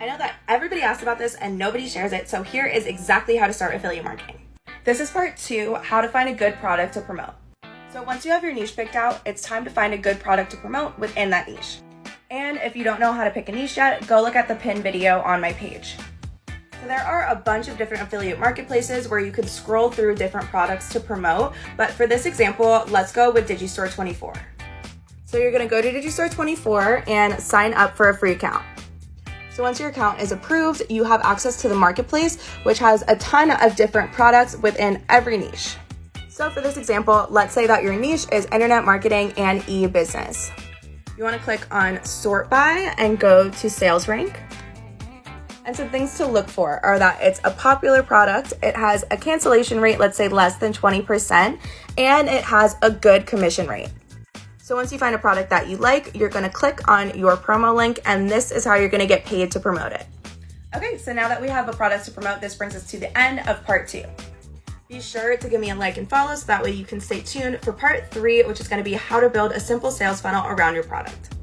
I know that everybody asks about this and nobody shares it, so here is exactly how to start affiliate marketing. This is part 2, how to find a good product to promote. So once you have your niche picked out, it's time to find a good product to promote within that niche. And if you don't know how to pick a niche yet, go look at the pinned video on my page. So there are a bunch of different affiliate marketplaces where you could scroll through different products to promote, but for this example, let's go with Digistore 24. So you're gonna go to Digistore 24 and sign up for a free account. So once your account is approved, you have access to the marketplace, which has a ton of different products within every niche. So for this example, let's say that your niche is internet marketing and e-business. You wanna click on sort by and go to sales rank. And some things to look for are that it's a popular product, it has a cancellation rate, let's say less than 20%, and it has a good commission rate. So once you find a product that you like, you're gonna click on your promo link, and this is how you're gonna get paid to promote it. Okay, so now that we have a product to promote, this brings us to the end of part 2. Be sure to give me a like and follow so that way you can stay tuned for part 3, which is gonna be how to build a simple sales funnel around your product.